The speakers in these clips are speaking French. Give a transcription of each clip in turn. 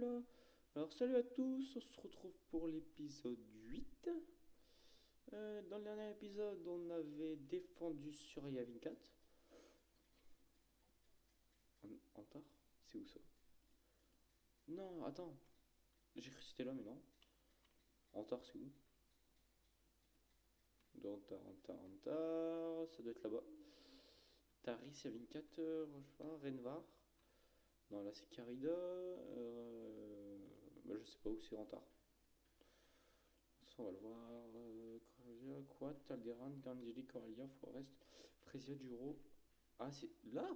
là. Alors salut à tous, on se retrouve pour l'épisode 8. Dans le dernier épisode, on avait défendu sur Yavin 4. Antar. C'est où ça? Non, attends. J'ai cru que c'était là, mais non. Antar, c'est où? Antar. Ça doit être là-bas. Taris, Yavin 4, Renvar. Non, là c'est Carida. Je sais pas où c'est Antar. On va le voir. Quat, Alderan, Garangeli, Coralia, Forest, Frezia, Duro. Ah, c'est là.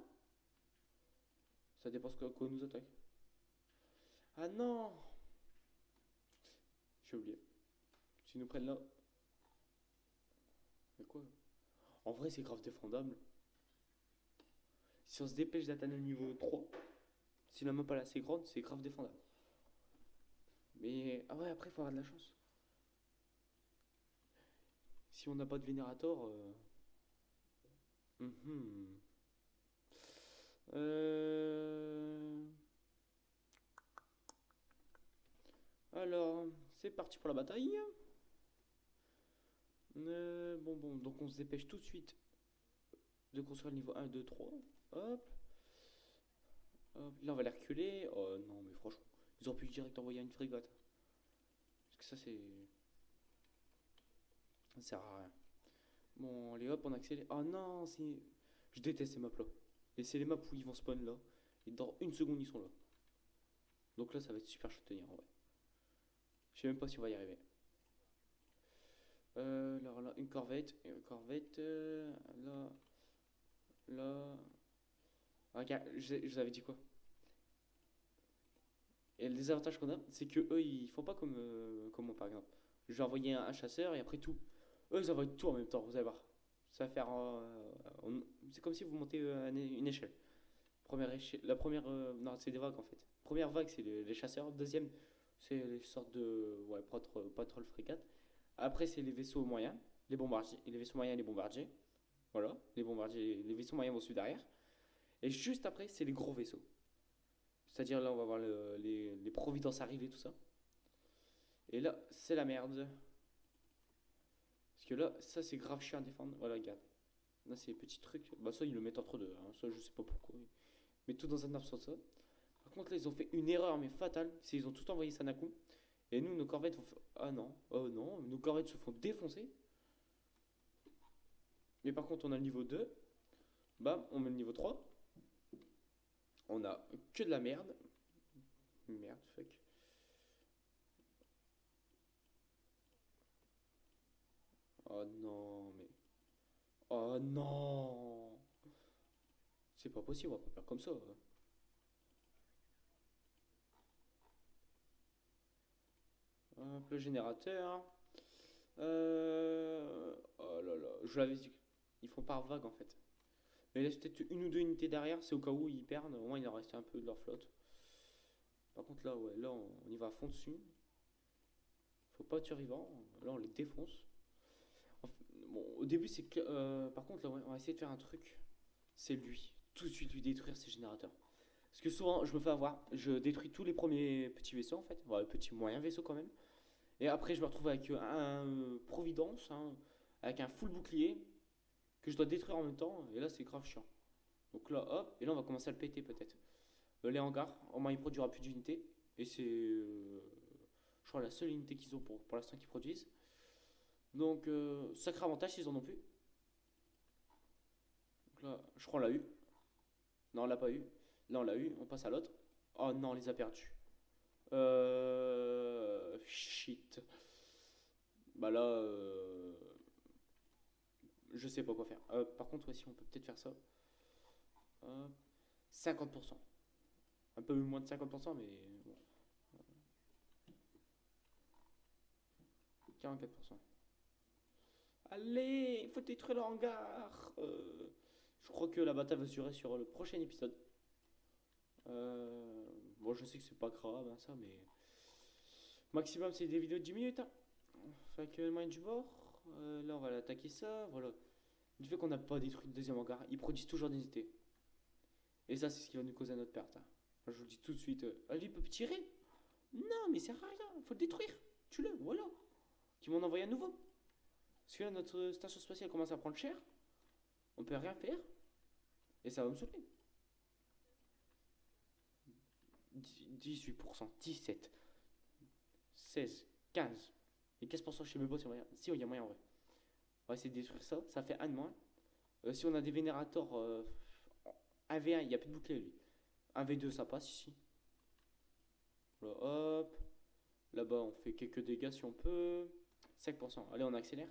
Ça dépend ce quoi nous attaque. Ah non. J'ai oublié. S'ils nous prennent là. Mais quoi? En vrai, c'est grave défendable. Si on se dépêche d'atteindre le niveau 3, si la map pas assez grande, c'est grave défendable. Mais ah ouais, après, il faut avoir de la chance. Si on n'a pas de Vénérator. Mhm. Euh... Alors, c'est parti pour la bataille. Bon, donc on se dépêche tout de suite de construire le niveau 1, 2, 3. Hop, hop. Là, on va les reculer. Oh non, mais franchement, ils auraient pu direct envoyer une frégate. Parce que ça, c'est. Ça sert à rien. Bon, allez, hop, on accélère. Oh non, c'est. Je déteste ces maps là. Et c'est les maps où ils vont spawn là. Et dans une seconde, ils sont là. Donc là, ça va être super chaud de tenir en vrai. Je sais même pas si on va y arriver. Alors là, une corvette. Une corvette. Là. Là. Ah, regarde, je vous avais dit quoi? Et le désavantage qu'on a, c'est que eux, ils font pas comme moi par exemple. Je vais envoyer un chasseur et après tout. Eux, ils envoient tout en même temps, vous allez voir. Ça va faire. C'est comme si vous montez une échelle. Première échelle, la première. Non, c'est des vagues en fait. Première vague, c'est les chasseurs. Deuxième, c'est les sortes de. Ouais, patrol frégate. Après, c'est les vaisseaux moyens, les bombardiers. Les vaisseaux moyens et les bombardiers. Voilà, les bombardiers, les vaisseaux moyens vont suivre derrière. Et juste après, c'est les gros vaisseaux. C'est-à-dire là, on va voir les providences arriver, tout ça. Et là, c'est la merde. Parce que là, ça, c'est grave chiant à défendre. Voilà, regarde. Là, c'est les petits trucs. Bah, ça, ils le mettent entre deux. Hein. Ça, je sais pas pourquoi. Ils mettent tout dans un arbre sur ça. Par contre, là, ils ont fait une erreur, mais fatale. C'est ils ont tout envoyé Sanaku. Et nous, nos corvettes vont. Ah non, oh non, nos corvettes se font défoncer. Mais par contre, on a le niveau 2. Bam, on met le niveau 3. On a que de la merde. Merde, fuck. Oh non, mais. Oh non! C'est pas possible, on va pas faire comme ça. Hop, le générateur. Oh là là, je l'avais dit. Ils font par vague en fait. Mais il laisse peut-être une ou deux unités derrière, c'est au cas où ils perdent. Au moins il en reste un peu de leur flotte. Par contre là, ouais, là on y va à fond dessus. Faut pas tuer vivant. Là on les défonce. Bon, au début c'est que. Par contre là, ouais, on va essayer de faire un truc. C'est lui. Tout de suite lui détruire ses générateurs. Parce que souvent je me fais avoir. Je détruis tous les premiers petits vaisseaux en fait. Enfin, petits moyens vaisseaux quand même. Et après, je me retrouve avec un Providence, hein, avec un full bouclier que je dois détruire en même temps. Et là, c'est grave chiant. Donc là, hop, et là, on va commencer à le péter peut-être. Les hangars, au moins, il produira plus d'unités. Et c'est, je crois, la seule unité qu'ils ont pour l'instant qu'ils produisent. Donc, sacré avantage s'ils en ont plus. Donc là, je crois on l'a eu. Non, on l'a pas eu. Là, on l'a eu. On passe à l'autre. Oh non, on les a perdus. Shit. Bah là, je sais pas quoi faire. Par contre, ouais, si on peut peut-être faire ça. Hop. 50%. Un peu moins de 50%, mais bon. 44%. Allez, il faut détruire le hangar. Je crois que la bataille va se durer sur le prochain épisode. Bon, je sais que c'est pas grave, hein, ça, mais. Maximum, c'est des vidéos de 10 minutes. Hein. Fait que le moyen du bord. Là, on va l'attaquer ça. Voilà. Du fait qu'on n'a pas détruit le deuxième hangar, ils produisent toujours des unités. Et ça, c'est ce qui va nous causer notre perte. Hein. Je vous le dis tout de suite. Ah, lui, il peut tirer. Non, mais c'est rien, faut le détruire. Tue-le, voilà. Qui m'en envoie un nouveau. Parce que là, notre station spatiale commence à prendre cher. On peut rien faire. Et ça va me saouler. 18%, 17, 16, 15. Et 15%, je sais même pas si on va. Si, il y a moyen en vrai. On va essayer de détruire ça. Ça fait un de moins. Si on a des vénérateurs 1v1, il n'y a plus de bouclier lui. 1v2, ça passe ici. Voilà, hop. Là-bas, on fait quelques dégâts si on peut. 5%. Allez, on accélère.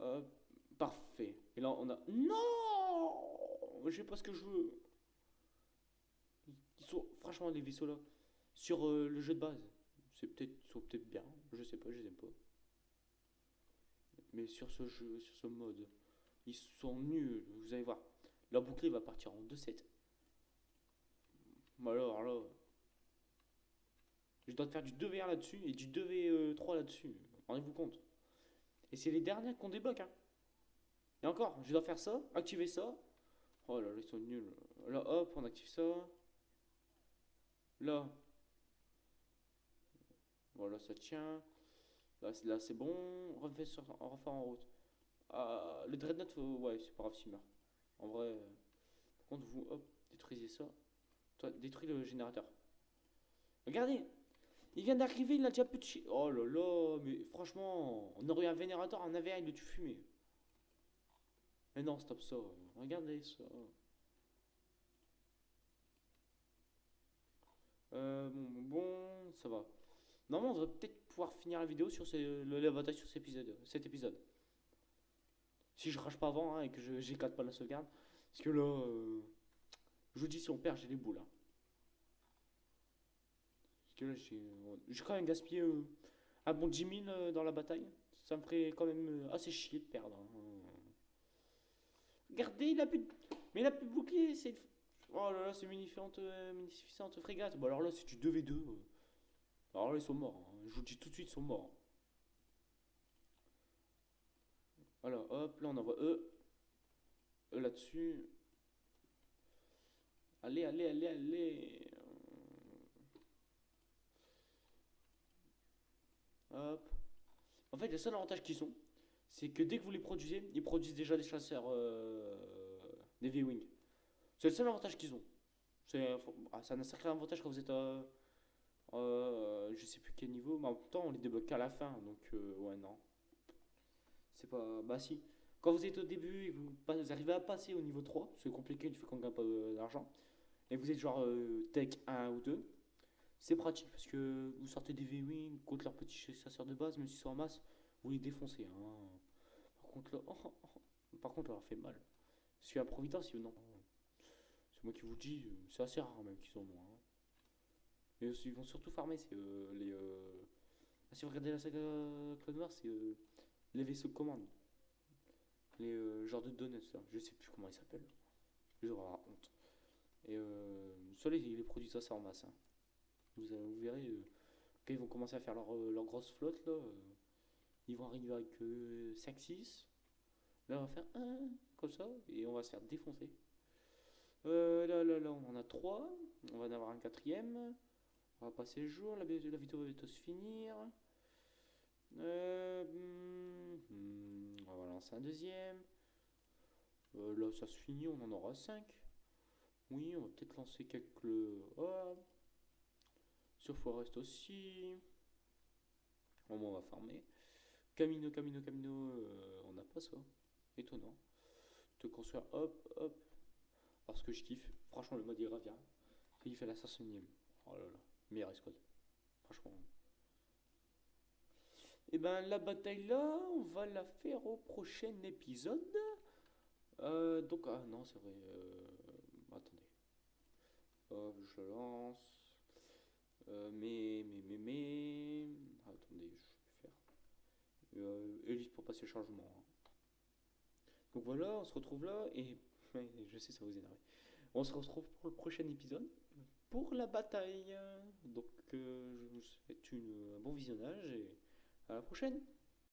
Hop. Parfait. Et là, on a. Non! Je sais pas ce que je veux. Ils sont, franchement, les vaisseaux là, sur le jeu de base, sont peut-être bien. Je sais pas, je les aime pas. Mais sur ce jeu, sur ce mode, ils sont nuls. Vous allez voir. Leur bouclier va partir en 2-7. Alors là, je dois te faire du 2v1 là-dessus et du 2v3 là-dessus. Rendez-vous compte. Et c'est les dernières qu'on débloque. Hein. Et encore, je dois faire ça, activer ça. Oh là là, ils sont nuls. Là, hop, on active ça. Là, voilà, ça tient. Là c'est bon. On refait en route. Ah, le Dreadnought, ouais, c'est pas grave s'il meurt. En vrai, par contre, vous, hop, détruisez ça. Toi, détruis le générateur. Regardez, il vient d'arriver, il a déjà plus de chi. Oh là là, mais franchement, on aurait eu un vénérateur, un AVR, il le tue fumé. Mais non, stop ça. Regardez ça. Bon, ça va. Normalement, on devrait peut-être pouvoir finir la vidéo sur la bataille sur cet épisode. Si je rage pas avant hein, et que j'éclate pas la sauvegarde. Parce que là, je vous dis, si on perd, j'ai les boules. Hein. Parce que là, j'ai quand même gaspillé un bon 10 000 dans la bataille. Ça me ferait quand même assez chier de perdre. Hein. Regardez, mais il a plus de bouclier. Oh là là, c'est magnificente frégate. Bon, alors là, c'est du 2v2. Alors là, ils sont morts. Hein. Je vous le dis tout de suite, ils sont morts. Voilà, hop, là, on envoie eux. Eux là-dessus. Allez, allez, allez, allez. Hop. En fait, le seul avantage qu'ils ont, c'est que dès que vous les produisez, ils produisent déjà des chasseurs, des V-Wing. C'est le seul avantage qu'ils ont. Ça a un sacré avantage quand vous êtes je sais plus quel niveau, mais en même temps, on les débloque qu'à la fin. Donc, ouais, non. C'est pas. Bah, si. Quand vous êtes au début et vous arrivez à passer au niveau 3, c'est compliqué du fait qu'on gagne pas d'argent, et vous êtes genre tech 1 ou 2, c'est pratique parce que vous sortez des V-Wing contre leurs petits chasseurs de base, même s'ils sont en masse, vous les défoncez. Hein. Par contre, là, par contre, ça leur fait mal. Parce qu'à Providence, non. C'est moi qui vous le dis, c'est assez rare même qu'ils ont moins. Hein. Mais ils vont surtout farmer, c'est les. Si vous regardez la saga Clone Wars, c'est les vaisseaux de commande. Les genres de donuts, là. Je sais plus comment ils s'appellent. Je vais avoir honte. Et ceux-là, ils les produisent assez en masse. Hein. Vous verrez, quand ils vont commencer à faire leur grosse flotte, là, ils vont arriver avec 5-6. Là, on va faire un comme ça, et on va se faire défoncer. Là, on en a 3. On va en avoir un quatrième. On va passer le jour. La vidéo va bientôt se finir. On va lancer un deuxième. Là, ça se finit. On en aura 5. Oui, on va peut-être lancer quelques. Oh. Sur Forest aussi. Bon, on va farmer. Camino. On n'a pas ça. Étonnant. De construire hop, hop. Parce que je kiffe. Franchement, le mode Ira vient. Il fait la 500ème. Oh là là. Meilleur escouade. Franchement. Et ben la bataille là, on va la faire au prochain épisode. Donc, ah non, c'est vrai. Attendez. Hop, je lance. Attendez, je vais faire. Elise pour passer le changement. Hein. Donc voilà, on se retrouve là et. Je sais, ça vous énerve. On se retrouve pour le prochain épisode. Pour la bataille. Donc, je vous souhaite un bon visionnage et à la prochaine.